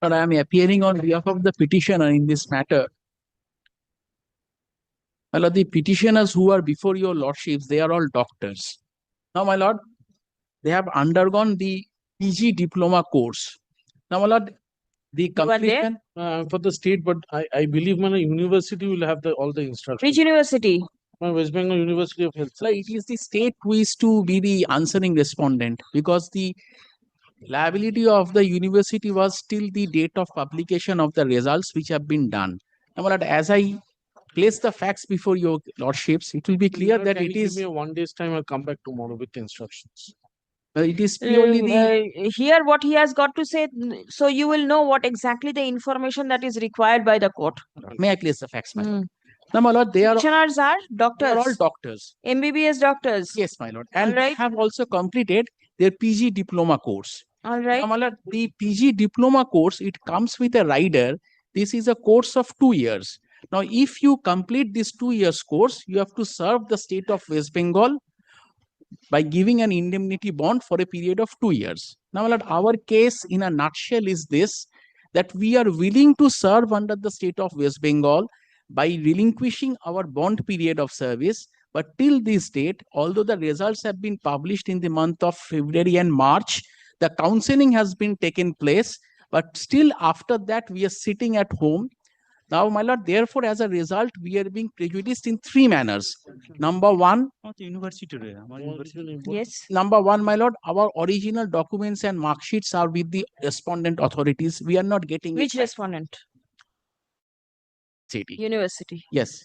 But I am appearing on behalf of the petitioner in this matter. My lord, the petitioners who are before your lordships, they are all doctors. Now, my lord, they have undergone the PG diploma course. Now, my lord, the You are there? completion For the state, but I believe my university will have all the instructions. Which university? West Bengal University of Health. so it is the state who is to be the answering respondent, because the liability of the university was till the date of publication of the results which have been done. Now, my lord, as I place the facts before your lordships, it will be clear Sir, that can it you is give me a 1 day's time. I'll come back tomorrow with the instructions. it is purely the Here what he has got to say, so you will know what exactly the information that is required by the court. may I place the facts, my lord? Hmm. Now, my lord, they are Petitioners are they are all doctors, doctors. MBBS doctors. Yes, my lord, and Alright. they have also completed their PG diploma course. All Now, right. my lord, the PG diploma course, it comes with a rider. This is a course of 2 years. Now, if you complete this 2 years course, you have to serve the state of West Bengal by giving an indemnity bond for a period of 2 years. Now, my lord, our case in a nutshell is this, that we are willing to serve under the state of West Bengal by relinquishing our bond period of service. But till this date, although the results have been published in the month of February and March, the counseling has been taken place, but still after that, we are sitting at home. Now, my lord, therefore, as a result, we are being prejudiced in 3 manners. Number one, Yes. number one, my lord, our original documents and mark sheets are with the respondent authorities. We are not getting Which it. respondent? City. University. Yes.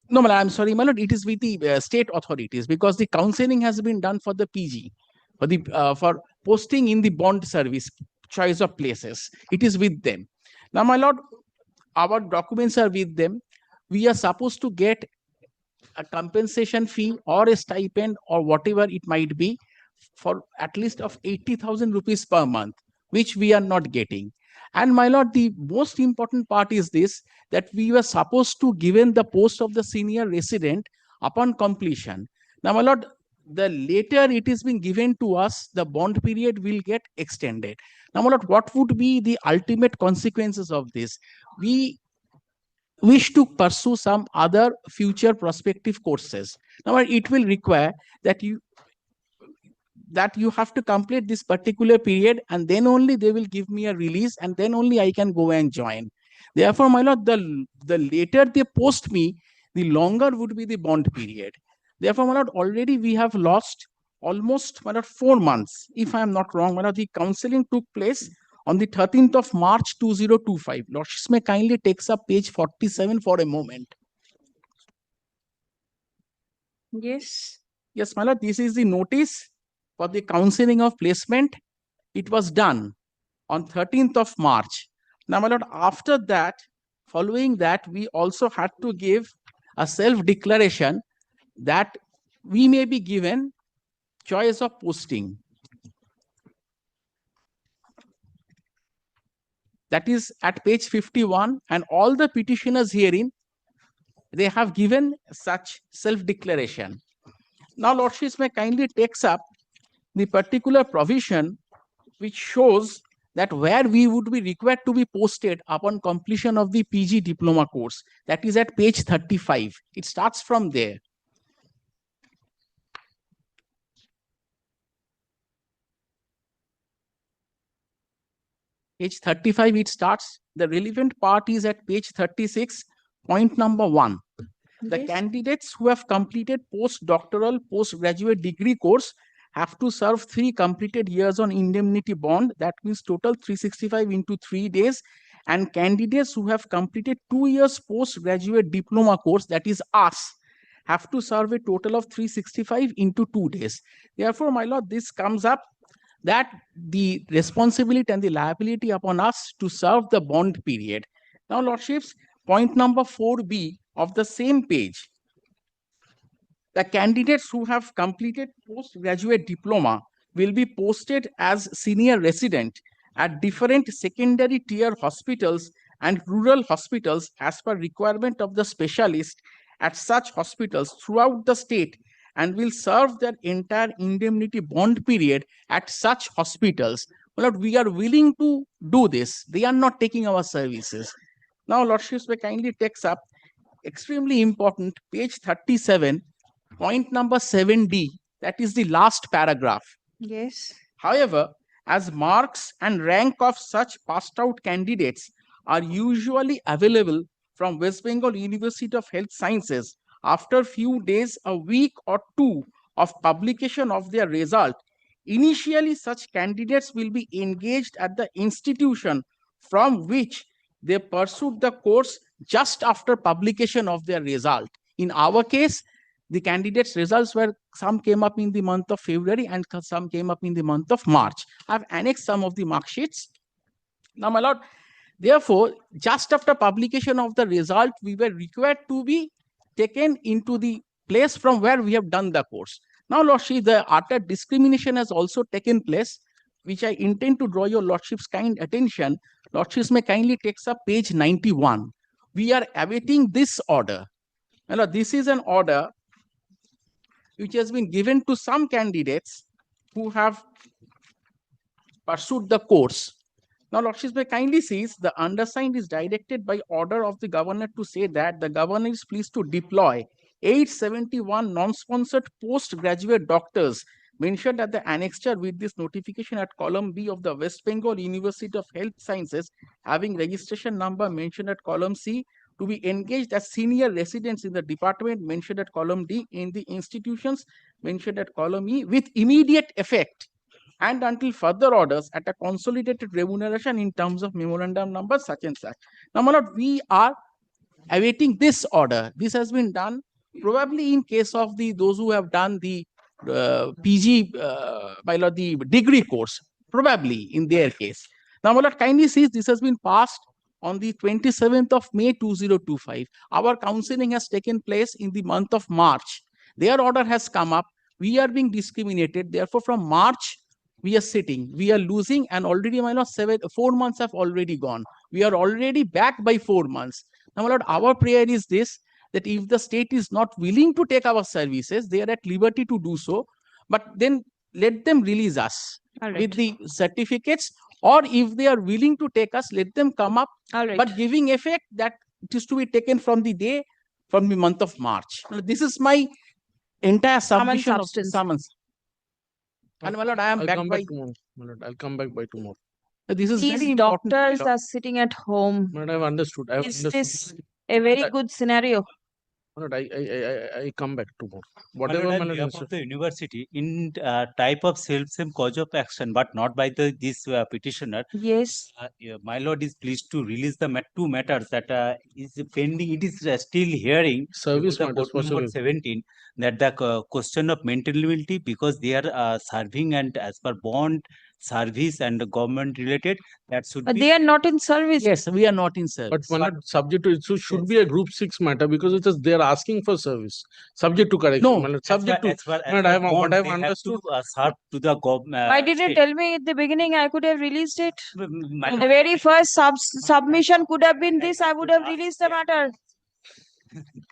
No, my lord, I'm sorry, my lord, it is with the state authorities, because the counseling has been done for the PG, for posting in the bond service, choice of places. It is with them. Now, my lord, our documents are with them. We are supposed to get a compensation fee or a stipend or whatever it might be for at least of 80,000 rupees per month, which we are not getting. And my lord, the most important part is this, that we were supposed to given the post of the senior resident upon completion. Now, my lord, the later it is being given to us, the bond period will get extended. Now, my lord, what would be the ultimate consequences of this? We wish to pursue some other future prospective courses. Now, it will require that you have to complete this particular period, and then only they will give me a release, and then only I can go and join. Therefore, my lord, the later they post me, the longer would be the bond period. Therefore, my lord, already we have lost almost, my lord, 4 months. If I am not wrong, my lord, the counseling took place on the 13th of March 2025. Lordships may kindly takes up page 47 for a moment. Yes. Yes, my lord, this is the notice for the counseling of placement. It was done on 13th of March. Now, my lord, after that, following that, we also had to give a self-declaration that we may be given choice of posting. That is at page 51, and all the petitioners herein, they have given such self-declaration. Now, lordships may kindly takes up the particular provision which shows that where we would be required to be posted upon completion of the PG diploma course. That is at page 35. It starts from there. Page 35, it starts. The relevant part is at page 36, point number 1. The Yes. candidates who have completed postdoctoral, postgraduate degree course have to serve 3 completed years on indemnity bond. That means total 365 into 3 days. And candidates who have completed 2 years postgraduate diploma course, that is us, have to serve a total of 365 into 2 days. Therefore, my lord, this comes up that the responsibility and the liability upon us to serve the bond period. Now, lordships, point number 4B of the same page. The candidates who have completed postgraduate diploma will be posted as senior resident at different secondary tier hospitals and rural hospitals as per requirement of the specialist at such hospitals throughout the state, and will serve their entire indemnity bond period at such hospitals My lord, we are willing to do this. They are not taking our services. Now, Lordships may kindly takes up extremely important, page 37, point number 7D. That is the last paragraph. Yes. However, as marks and rank of such passed out candidates are usually available from West Bengal University of Health Sciences after few days, a week or two of publication of their result, initially such candidates will be engaged at the institution from which they pursued the course just after publication of their result. In our case, the candidates' results were some came up in the month of February and some came up in the month of March. I've annexed some of the mark sheets. Now, my lord, therefore, just after publication of the result, we were required to be taken into the place from where we have done the course. Now, Lordship, the utter discrimination has also taken place, which I intend to draw your Lordship's kind attention. Lordships may kindly take up page 91. We are awaiting this order. Now, this is an order which has been given to some candidates who have pursued the course. Now, Lordship may kindly sees the undersigned is directed by order of the governor to say that the governor is pleased to deploy 871 non-sponsored postgraduate doctors mentioned at the annexure with this notification at column B of the West Bengal University of Health Sciences having registration number mentioned at column C to be engaged as senior residents in the department mentioned at column D in the institutions mentioned at column E with immediate effect and until further orders at a consolidated remuneration in terms of memorandum number such and such. Now, my lord, we are awaiting this order. This has been done probably in case of those who have done the PG, my lord, the degree course, probably in their case. Now, my lord, kindly sees this has been passed on the 27th of May 2025. Our counseling has taken place in the month of March. Their order has come up. We are being discriminated. Therefore, from March, we are sitting, we are losing, and already, my lord, 4 months have already gone. We are already back by 4 months. Now, my lord, our prayer is this, that if the state is not willing to take our services, they are at liberty to do so, but then let them release us All with right. the certificates, or if they are willing to take us, let them come up, All right. but giving effect that it is to be taken from the month of March. Now, this is my entire Summons submission of substance. summons. And my lord, I am I'll back come by. back tomorrow. My lord, I'll come back by tomorrow. This is very These important. doctors are sitting at home. My lord, I've understood. I've Is understood. this a very good scenario? My lord, I come back tomorrow. My lord, Whatever, on my lord, behalf instruct- of the university in type of self-same cause of action, but not by this petitioner. Yes. Yeah, my lord is pleased to release the two matters that is pending. It is still hearing Service before the matters court number possible. 17 that the question of maintainability, because they are serving and as per bond service and government related, that should But be. they are not in service. Yes, we are not in But service. my lord, subject to it, so should Yes. be a group 6 matter because it is they are asking for service. Subject to correction. No, My lord, As per- subject to as per- my lord, as I per have what bond, I have they have understood. to serve to the government. Why didn't you tell me at the beginning? I could have released it. My The lord, very first submission could have been this. I would have released the matter.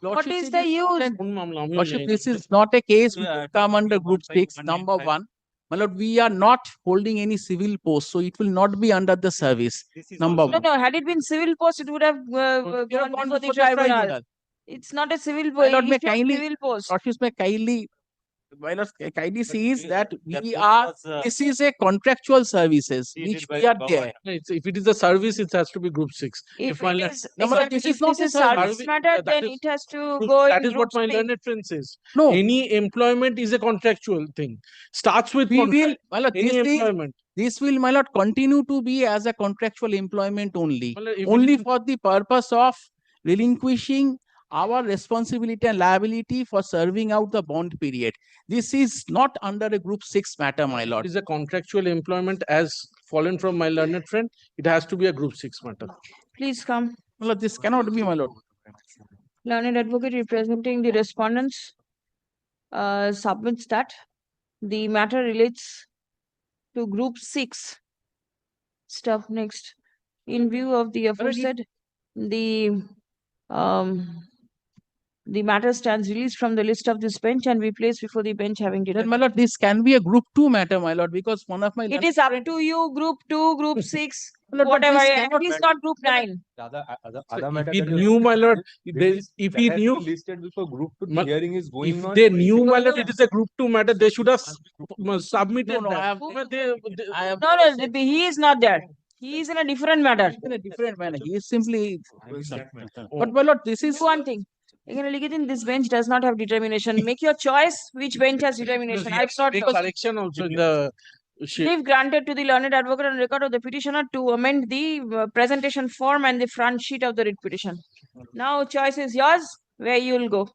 What is the use? কোন মামলা আমিও Lordship, নেই। this is not a case which Yeah, will come under group 6, number 1. My lord, we are not holding any civil post, so it will not be under the service. this is Number also- No, no. Had it been civil post, it would have We have gone gone before the before the tribunal. It's not a civil My lord, may it's not kindly- civil post. Lordship may kindly But sees that that we post are, was, this is a contractual services created which by we are the there. It's, if it is a service, it has to be group 6. If my it lord- is, No, but exactly, this is if not this a is service. service matter, That then is it has to group- go that in is what group my six. learned friend says. No, Any employment is a contractual thing. Starts with we contract. will, my lord, Any this employment. will, my lord, continue to be as a contractual employment only. My lord, if it Only is- for the purpose of relinquishing our responsibility and liability for serving out the bond period. This is not under a group 6 matter, my It lord. is a contractual employment as fallen from my learned friend. It has to be a group 6 matter. Please come. My lord, this cannot be, my lord. Learned advocate representing the respondents submits that the matter relates to group 6 stuff. Next, in view of the aforesaid, the The matter stands released from the list of this bench and be placed before the bench having Then, determined. my lord, this can be a group 2 matter, my lord, because one of my It is up to you, group 2, group 6, My lord, but whatever, this at cannot least not group 9. So if he knew, my lord, if he knew, listed before group two, Ma- the hearing is going if on. they knew, my lord, it is a group 2 matter, they should have submitted No, I that. have, But I have No, no, he is not there. He is in a different matter. in a different manner. He is simply. Oh. But my lord, this Do is one thing. Again, Ligitin, this bench does not have determination. Make your choice which bench has determination. I've sought Make correction also in the sheet. leave granted to the learned advocate on record of the petitioner to amend the presentation form and the front sheet of the writ petition. Now choice is yours, where you will go.